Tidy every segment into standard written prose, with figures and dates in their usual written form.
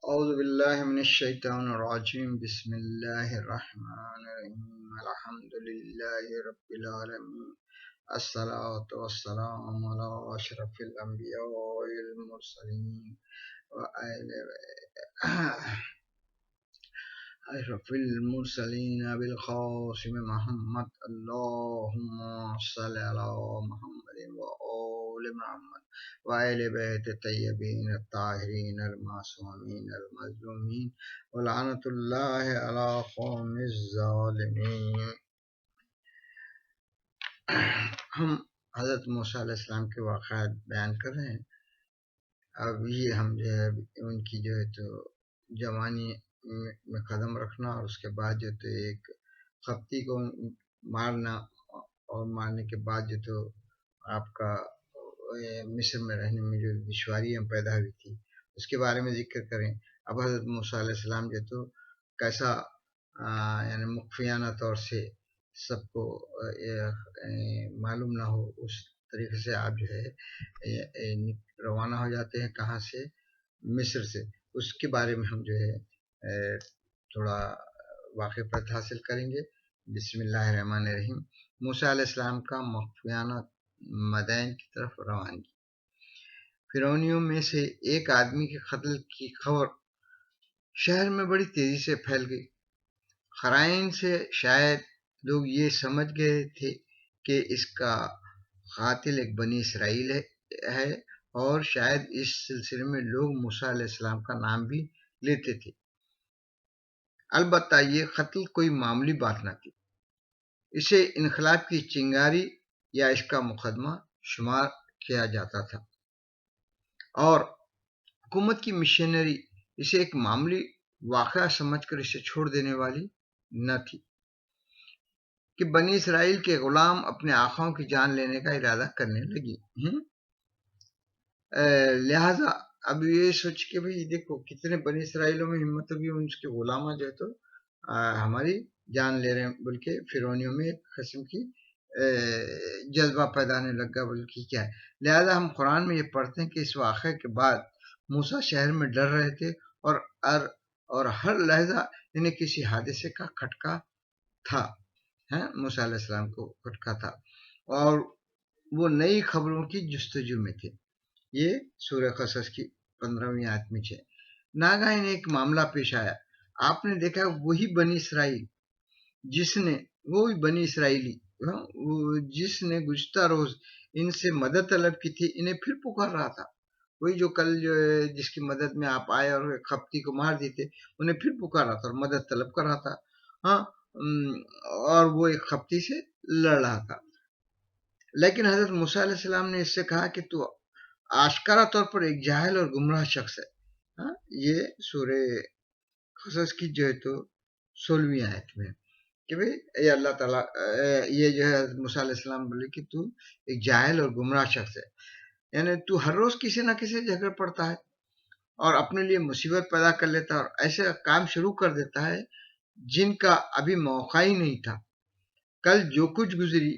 أعوذ بالله من الشيطان الرجيم بسم الله الرحمن الرحيم الحمد لله رب العالمين الصلاة والسلام على أشرف الأنبياء والمرسلين وعلى أشرف المرسلين بالقاسم محمد اللهم صل على محمد وآل محمد وآل بيت الطيبين الطاهرين المعصومين المظلومين ولعنة الله على قوم الظالمين. ہم حضرت موسیٰ علیہ السلام کے واقعات بیان کر رہے ہیں. اب یہ ہم جو ہے ان کی جو ہے تو جوانی میں قدم رکھنا اور اس کے بعد جو تو ایک خپتی کو مارنا اور مارنے کے بعد جو تو آپ کا مصر میں رہنے میں جو دشواریاں پیدا ہوئی تھی اس کے بارے میں ذکر کریں. اب حضرت موسیٰ علیہ السلام جو تو کیسا یعنی مخفیانہ طور سے سب کو معلوم نہ ہو اس طریقے سے آپ جو ہے روانہ ہو جاتے ہیں کہاں سے؟ مصر سے. اس کے بارے میں ہم جو ہے تھوڑا واقعات حاصل کریں گے. بسم اللہ الرحمن الرحیم. موسیٰ علیہ السلام کا مخفیانہ مدائن کی طرف روانگی. فرعونیوں میں سے ایک آدمی کے قتل کی خبر شہر میں بڑی تیزی سے پھیل گئی. قرائن سے شاید لوگ یہ سمجھ گئے تھے کہ اس کا قاتل ایک بنی اسرائیل ہے اور شاید اس سلسلے میں لوگ موسیٰ علیہ السلام کا نام بھی لیتے تھے. البتہ یہ قتل کوئی معمولی بات نہ تھی. اسے انقلاب کی چنگاری یا اس کا مقدمہ شمار کیا جاتا تھا اور حکومت کی مشینری اسے ایک معمولی واقعہ سمجھ کر اسے چھوڑ دینے والی نہ تھی کہ بنی اسرائیل کے غلام اپنے آقاؤں کی جان لینے کا ارادہ کرنے لگی. لہذا اب یہ سوچ کے بھئی دیکھو کتنے بنی اسرائیلوں میں ہمت ہوگی ان کے غلامہ جو ہے تو ہماری جان لے رہے ہیں. بلکہ فرعونیوں میں ایک قسم کی جذبہ پیدا ہونے لگا. بلکہ کیا ہے لہذا ہم قرآن میں یہ پڑھتے ہیں کہ اس واقعے کے بعد موسیٰ شہر میں ڈر رہے تھے اور ہر لحظہ انہیں کسی حادثے کا کھٹکا تھا. موسیٰ علیہ السلام کو کھٹکا تھا اور وہ نئی خبروں کی جستجو میں تھے. یہ سورہ قصص کی 15ویں آیت میں ہے. ناگہان ایک معاملہ پیش آیا. آپ نے دیکھا وہی بنی اسرائیلی جس نے گزشتہ روز ان سے مدد طلب کی تھی انہیں پھر پکار رہا تھا. وہی جو کل جو جس کی مدد میں آپ آئے اور خپتی کو مار دیتے انہیں پھر پکار رہا تھا اور مدد طلب کر رہا تھا. اور وہ ایک خپتی سے لڑ رہا تھا. لیکن حضرت موسیٰ علیہ السلام نے اس سے کہا کہ تو آشکارا طور پر ایک جاہل اور گمراہ شخص ہے. یہ سورہ قصص کی جو ہے تو 16ویں آیت میں کہ بھئی اے اللہ تعالیٰ یہ جو ہے موسیٰ علیہ السلام بولے کہ تو ایک جاہل اور گمراہ شخص ہے. یعنی تو ہر روز کسی نہ کسی جھگڑ پڑتا ہے اور اپنے لیے مصیبت پیدا کر لیتا ہے اور ایسے کام شروع کر دیتا ہے جن کا ابھی موقع ہی نہیں تھا. کل جو کچھ گزری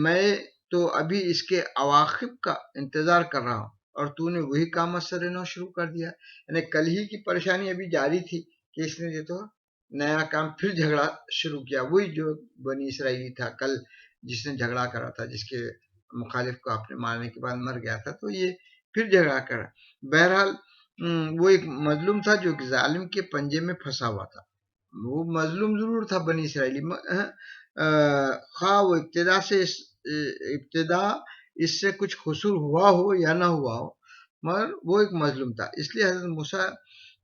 میں تو ابھی اس کے عواقب کا انتظار کر رہا ہوں اور تو نے وہی کام اثر نو شروع کر دیا. یعنی کل ہی کی پریشانی ابھی جاری تھی کہ اس نے جو تو نیا کام پھر جھگڑا شروع کیا. وہی جو بنی اسرائیلی تھا کل جس نے جھگڑا کرا تھا جس کے مخالف کو آپ نے مارنے کے بعد مر گیا تھا تو یہ پھر جھگڑا کرا. بہرحال وہ ایک مظلوم تھا جو ظالم کے پنجے میں پھنسا ہوا تھا. وہ مظلوم ضرور تھا بنی اسرائیلی خواہ وہ ابتدا اس سے کچھ قصور ہوا ہو یا نہ ہوا ہو مگر وہ ایک مظلوم تھا. اس لیے حضرت موسیٰ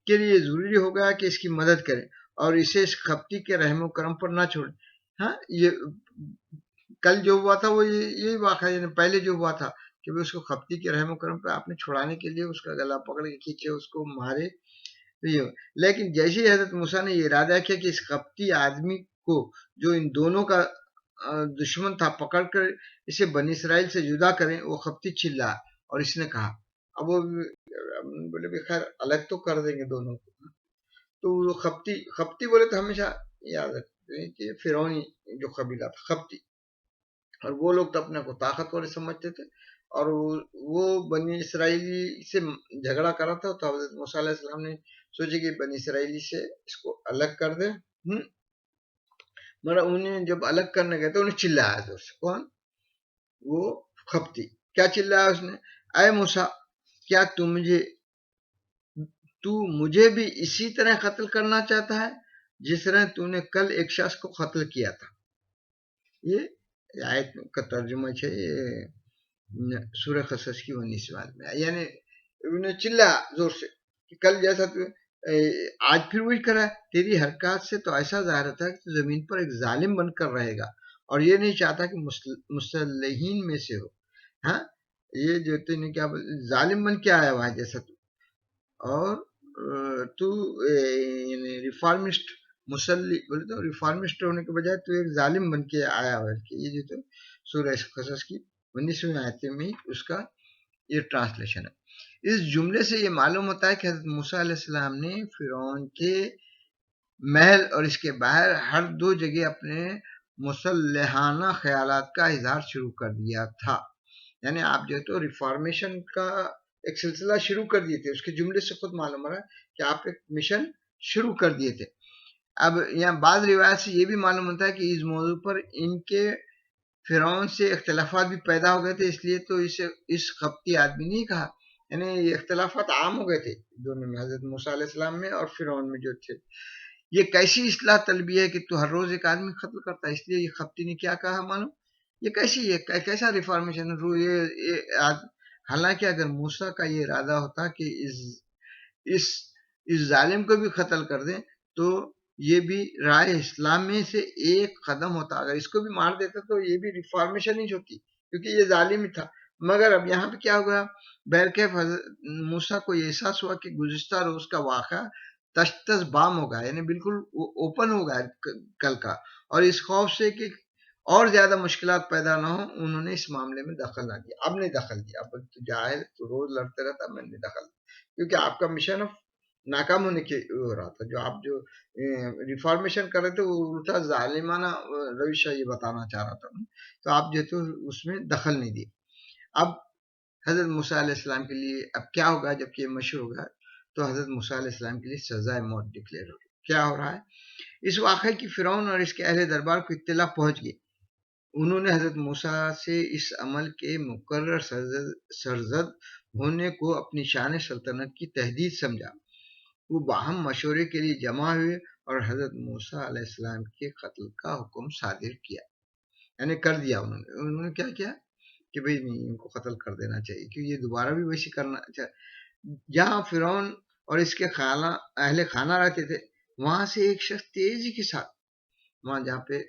کے لیے ضروری ہو گیا کہ اس کی مدد کریں اور اسے اس خپتی کے رحم و کرم پر نہ چھوڑیں. یہ کل جو ہوا تھا وہ یہی واقعہ یعنی پہلے جو ہوا تھا کہ اس کو خپتی کے رحم و کرم پر آپ نے چھڑانے کے لیے اس کا گلا پکڑ کے کھینچے اس کو مارے. لیکن جیسے ہی حضرت موسیٰ نے یہ ارادہ کیا کہ اس خپتی آدمی کو جو ان دونوں کا دشمن تھا پکڑ کر اسے بنی اسرائیل سے جدا کریں وہ خپتی چلا اور اس نے کہا اب وہ بولے بھی خیر الگ تو کر دیں گے دونوں کو. تو وہ خپتی بولے تو ہمیشہ یاد رکھتے ہیں کہ فرعونی جو قبیلہ تھا خپتی اور وہ لوگ تو اپنے کو طاقتور سمجھتے تھے اور وہ بنی اسرائیلی سے جھگڑا کرا تھا، تو حضرت موسیٰ علیہ السلام نے سوچے کہ بنی اسرائیلی سے اس کو الگ کر دے. مگر انہیں جب الگ کرنے گئے تو انہیں چلایا زور سے. کون؟ وہ خپتی. کیا چلایا اس نے؟ اے موسیٰ، کیا تو مجھے بھی اسی طرح قتل کرنا چاہتا ہے جس طرح تو نے کل ایک شخص کو قتل کیا تھا. یہ آیت کا ترجمہ ہے سورہ قصص کی 19 آیت میں. یعنی انہیں چلا زور سے کہ کل جیسا تو آج پھر وہی کرا. تیری حرکات سے تو ایسا ظاہر ہوتا ہے کہ تو زمین پر ایک ظالم بن کر رہے گا اور یہ نہیں چاہتا کہ مصلحین میں سے ہو. ہاں، یہ جو تین کیا ظالم بن کے آیا ہوا ہے جیسا تو. اور تو یعنی ریفارمسٹ مسلی بولے تو ریفارمسٹ ہونے کے بجائے تو ایک ظالم بن کے آیا ہوا ہے. یہ جو تو سورہ قصص کی 19ویں آیت میں اس کا یہ ٹرانسلیشن ہے. اس جملے سے یہ معلوم ہوتا ہے کہ حضرت موسیٰ علیہ السلام نے فرعون کے محل اور اس کے باہر ہر دو جگہ اپنے مسلحانہ خیالات کا اظہار شروع کر دیا تھا. یعنی آپ جو تو ریفارمیشن کا ایک سلسلہ شروع کر دیے تھے. اس کے جملے سے خود معلوم ہو رہا ہے کہ آپ ایک مشن شروع کر دیے تھے. اب یہاں بعض روایت سے یہ بھی معلوم ہوتا ہے کہ اس موضوع پر ان کے فرعون سے اختلافات بھی پیدا ہو گئے تھے، اس لیے تو اسے اس خپتی آدمی نہیں کہا. یعنی یہ اختلافات عام ہو گئے تھے دونوں میں، حضرت موسیٰ علیہ السلام میں اور فرعون میں جو تھے. یہ کیسی اصلاح طلبی ہے کہ تو ہر روز ایک آدمی قتل کرتا ہے. اس لیے یہ خپتی نے کیا کہا معلوم؟ یہ کیسی ہے، کیسا ریفارمیشن ہے؟ حالانکہ اگر موسیٰ کا یہ ارادہ ہوتا کہ اس ظالم کو بھی قتل کر دیں تو یہ بھی راہ اسلام میں سے ایک قدم ہوتا. اگر اس کو بھی مار دیتا تو یہ بھی ریفارمیشن ہی ہوتی، کیونکہ یہ ظالم ہی تھا. مگر اب یہاں پہ کیا ہوا؟ بہرکیف موسیٰ کو یہ احساس ہوا کہ گزشتہ روز کا واقعہ تشتز بام ہوگا، یعنی بالکل اوپن ہوگا کل کا. اور اس خوف سے کہ اور زیادہ مشکلات پیدا نہ ہوں انہوں نے اس معاملے میں دخل نہ دیا. اب نہیں دخل دیا. اب تو جاہل تو روز لڑتے رہتا، میں نہیں دخل دیا کیونکہ آپ کا مشن ناکام ہونے کی ہو رہا تھا. جو آپ جو ریفارمیشن کر رہے تھے وہ الٹا ظالمانہ رویہ یہ بتانا چاہ رہا تھا، تو آپ جو تو اس میں دخل نہیں دیے. اب حضرت موسیٰ علیہ السلام کے لیے اب کیا ہوگا جب کہ یہ مشہور ہوگا؟ تو حضرت موسیٰ علیہ السلام کے لیے سزائے موت ڈکلیئر ہوگی. کیا ہو رہا ہے؟ اس واقعے کی فرعون اور اس کے اہل دربار کو اطلاع پہنچ گئی. انہوں نے حضرت موسیٰ سے اس عمل کے مقرر سرزد ہونے کو اپنی شان سلطنت کی تہدید سمجھا. وہ باہم مشورے کے لیے جمع ہوئے اور حضرت موسیٰ علیہ السلام کے قتل کا حکم صادر کیا. یعنی کر دیا انہوں نے کیا کیا کہ بھئی نہیں، ان کو قتل کر دینا چاہیے، کیونکہ یہ دوبارہ بھی ویسی کرنا چاہیے. جہاں فرعون اور اس کے اہل خانہ رہتے تھے وہاں سے ایک شخص تیزی کے ساتھ وہاں جہاں پہ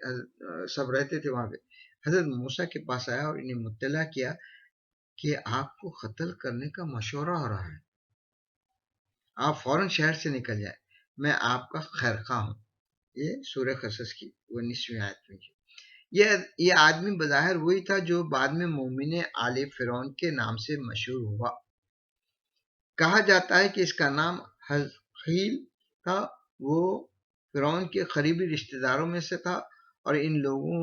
سب رہتے تھے وہاں پہ حضرت موسیٰ کے پاس آیا اور انہیں مطلع کیا کہ آپ کو قتل کرنے کا مشورہ ہو رہا ہے، آپ فوراً شہر سے نکل جائیں، میں آپ کا خیر خواہ ہوں. یہ سورہ قصص کی 19ویں آیت میں. یہ آدمی بظاہر وہی تھا جو بعد میں مومن آل فرعون کے نام سے مشہور ہوا. کہا جاتا ہے کہ اس کا نام حزقیل تھا. وہ فرعون کے قریبی رشتہ داروں میں سے تھا اور ان لوگوں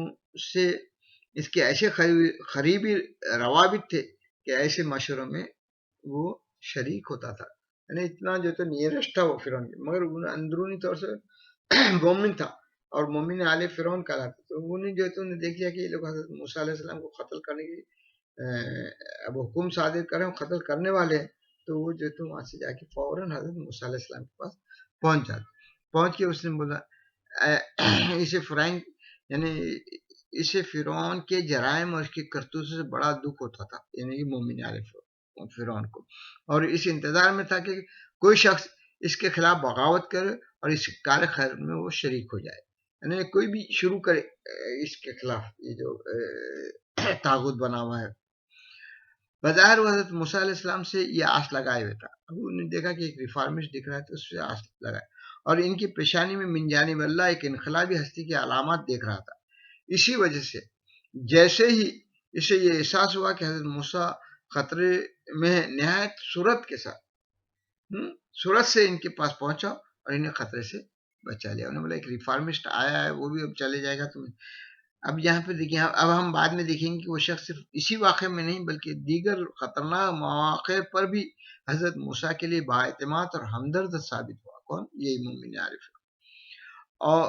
سے اس کے ایسے قریبی روابط تھے کہ ایسے مشوروں میں وہ شریک ہوتا تھا. یعنی اتنا جو تو نیرسٹ تھا وہ فرعون کے، مگر اندرونی طور سے مومن تھا اور مومن آل فرعون کہلاتا. تو انہیں جو تو دیکھ لیا کہ یہ لوگ حضرت موسیٰ علیہ السلام کو قتل کرنے کی اب حکم صادر کریں، قتل کرنے والے ہیں. تو وہ جو تو وہاں سے جا کے فوراً حضرت موسیٰ علیہ السلام کے پاس پہنچ کے اس نے بولا اسے فرعون یعنی اسے فرعون کے جرائم اور اس کے کرتوتوں سے بڑا دکھ ہوتا تھا، یعنی مومن علیہ فرعون کو، اور اس انتظار میں تھا کہ کوئی شخص اس کے خلاف بغاوت کرے اور اس کار خیر میں وہ شریک ہو جائے. یعنی کوئی بھی شروع کرے اس کے خلاف یہ جو طاغوت بنا ہوا ہے. بظاہر وہ حضرت موسیٰ علیہ السلام سے یہ آس لگائے ہوئے تھا. اب انہوں نے دیکھا کہ ایک ریفارمسٹ دکھ رہا ہے تو اس سے آس لگائے اور ان کی پیشانی میں من جانب اللہ ایک انقلابی ہستی کی علامات دیکھ رہا تھا. اسی وجہ سے جیسے ہی اسے یہ احساس ہوا کہ حضرت موسیٰ خطرے میں نہایت صورت سے ان کے پاس پہنچا اور انہیں خطرے سے بچا لیا. انہوں نے بولا ایک ریفارمسٹ آیا ہے، وہ بھی اب چلے جائے گا تمہیں. اب یہاں پہ دیکھیں، اب ہم بعد میں دیکھیں گے کہ وہ شخص صرف اسی واقعے میں نہیں بلکہ دیگر خطرناک مواقع پر بھی حضرت موسیٰ کے لیے بااعتماد اور ہمدرد ثابت ہوا۔ کون؟ یہی مومن عارف۔ اور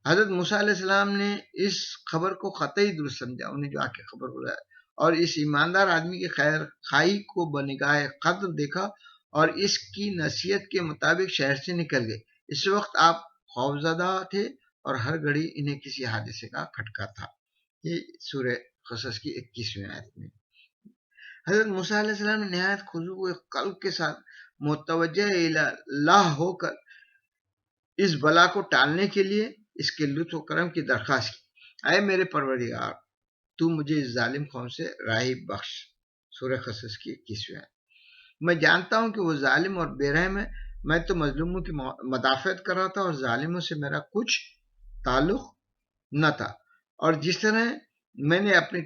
حضرت موسیٰ علیہ السلام نے اس خبر کو قطعی درست سمجھا، انہیں جو آ کے خبر بلایا، اور اس ایماندار آدمی کی خیر خواہی کو بنگاہ قدر دیکھا اور اس کی نصیحت کے مطابق شہر سے نکل گئے۔ اس وقت آپ خوفزدہ تھے اور ہر گھڑی انہیں کسی حادثے کا کھٹکا تھا۔ یہ سورہ قصص کی 21ویں آیت میں حضرت موسیٰ علیہ السلام نے نہایت خضوع و قلب کے ساتھ متوجہ اللہ ہو کر اس بلا کو ٹالنے کے لیے اس کے لطف و کرم کی درخواست کی۔ اے میرے پروردگار، تو مجھے اس ظالم قوم سے راہی بخش۔ سورہ قصص کی 21ویں آیت۔ میں جانتا ہوں کہ وہ ظالم اور بے رحم ہے، میں تو مظلوموں کی مدافعت کر رہا تھا اور ظالموں سے میرا کچھ تعلق نہ تھا، اور جس طرح میں نے اپنی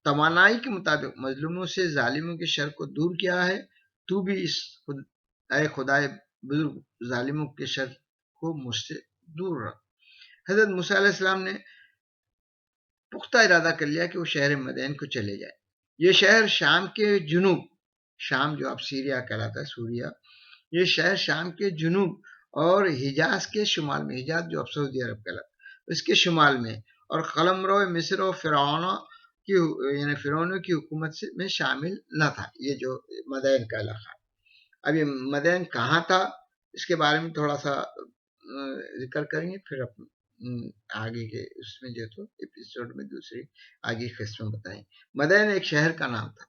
توانائی کے مطابق مظلوموں سے ظالموں کے شر کو دور کیا ہے، تو بھی اے خدائے بزرگ ظالموں کے شر کو مجھ سے دور رکھ۔ حضرت موسیٰ علیہ السلام نے پختہ ارادہ کر لیا کہ وہ شہر مدین کو چلے جائے۔ یہ شہر شام کے جنوب، شام جو اب سیریا کہلاتا ہے، سوریا، یہ شہر شام کے جنوب اور حجاز کے شمال میں، حجاز جو اب سعودی عرب کہلاتا ہے، اس کے شمال میں، اور قلمرو مصر و فرعونوں کی حکومت میں شامل نہ تھا۔ یہ جو مدین کا علاقہ، اب یہ مدین کہاں تھا اس کے بارے میں تھوڑا سا ذکر کریں گے، پھر آگے کے اس میں جو تو ایپیسوڈ میں دوسری آگے قسم بتائیں۔ مدین ایک شہر کا نام تھا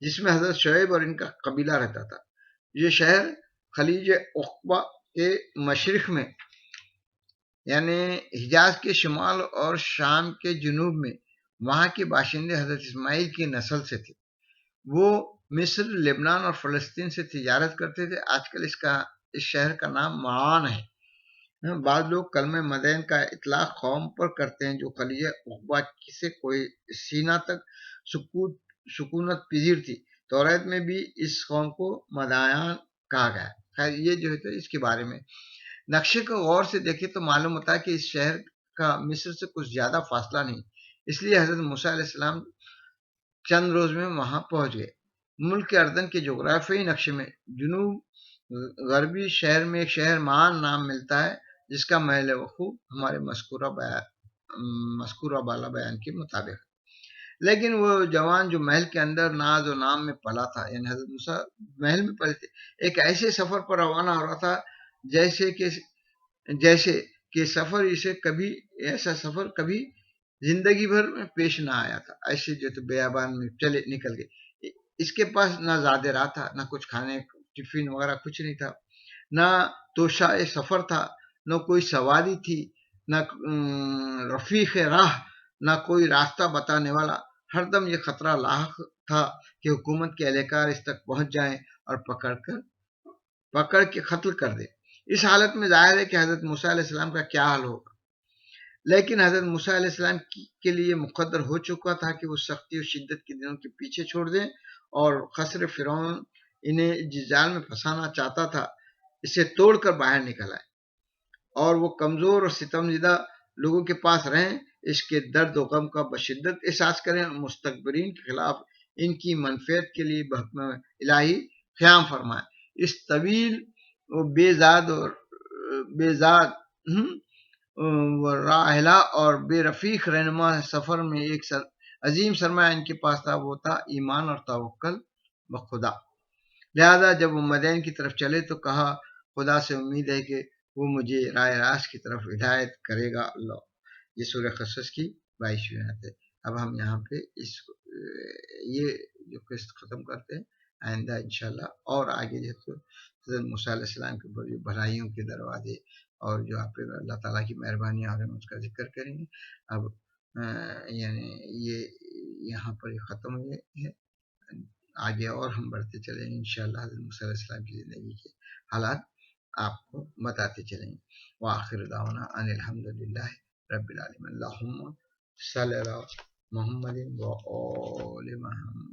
جس میں حضرت شعیب اور ان کا قبیلہ رہتا تھا۔ یہ شہر خلیج عقبہ کے مشرق میں، یعنی حجاز کے شمال اور شام کے جنوب میں، وہاں کے باشندے حضرت اسماعیل کی نسل سے تھے۔ وہ مصر، لبنان اور فلسطین سے تجارت کرتے تھے۔ آج کل اس شہر کا نام معان ہے۔ بعض لوگ کلمہ مدین کا اطلاق قوم پر کرتے ہیں جو خلیج عقبہ سے کوئی سینا تک سکونت پذیر تھی۔ توریت میں بھی اس قوم کو مدائان کہا گیا۔ خیر یہ جو ہے اس کے بارے میں نقشے کو غور سے دیکھے تو معلوم ہوتا ہے کہ اس شہر کا مصر سے کچھ زیادہ فاصلہ نہیں، اس لیے حضرت موسیٰ علیہ السلام چند روز میں وہاں پہنچ گئے۔ ملک کے اردن کے جغرافیائی نقشے میں جنوب غربی شہر میں ایک شہر معان نام ملتا ہے جس کا محل وقوع ہمارے مذکورہ بالا بیان کے مطابق، لیکن وہ جوان جو محل کے اندر ناز و نام میں پلا تھا، یعنی حضرت موسیٰ محل میں پلے تھے، ایک ایسے سفر پر روانہ ہو رہا تھا جیسے کہ ایسا سفر کبھی زندگی بھر میں پیش نہ آیا تھا۔ ایسے جو تو بیابان میں نکل گئے۔ اس کے پاس نہ زیادہ راہ تھا، نہ کچھ کھانے ٹفن وغیرہ کچھ نہیں تھا، نہ توشہ سفر تھا، نہ کوئی سواری تھی، نہ رفیق راہ، نہ کوئی راستہ بتانے والا۔ ہر دم یہ خطرہ لاحق تھا کہ حکومت کے اہلکار اس تک پہنچ جائیں اور پکڑ کے قتل کر دے۔ اس حالت میں ظاہر ہے کہ حضرت موسیٰ علیہ السلام کا کیا حال ہوگا، لیکن حضرت موسیٰ علیہ السلام کے لیے مقدر ہو چکا تھا کہ وہ سختی اور شدت کے دنوں کے پیچھے چھوڑ دیں، اور قصر فرعون انہیں جس جال میں پھنسانا چاہتا تھا اسے توڑ کر باہر نکل آئے، اور وہ کمزور اور ستم زدہ لوگوں کے پاس رہیں، اس کے درد و غم کا بشدت احساس کریں، اور مستکبرین کے خلاف ان کی منفعت کے لیے بحکم الہی قیام فرمائیں۔ اس طویل و بے زاد و راحلہ اور بے رفیق رہنما سفر میں ایک عظیم سرمایہ ان کے پاس تھا، وہ تھا ایمان اور توکل بخدا۔ لہذا جب وہ مدین کی طرف چلے تو کہا، خدا سے امید ہے کہ وہ مجھے راہ راست کی طرف ہدایت کرے گا۔ اللہ۔ یہ سورہ قصص کی 22ویں آیت ہے۔ اب ہم یہاں پہ یہ جو قسط ختم کرتے ہیں، آئندہ انشاءاللہ اور آگے جو حضرت موسیٰ علیہ السلام کے اوپر جو بھلائیوں کے دروازے اور جو آپ پہ اللہ تعالیٰ کی مہربانیاں اور اس کا ذکر کریں گے۔ اب یعنی یہ یہاں پر ختم ہوئے ہے، آگے اور ہم بڑھتے چلیں گے انشاءاللہ۔ حضرت موسیٰ علیہ السلام کی زندگی کے حالات آپ کو بتاتے چلیں گے۔ وآخر دعوانا ان الحمدللہ رب العالمین۔ اللہم صلی علی محمد و آل محمد۔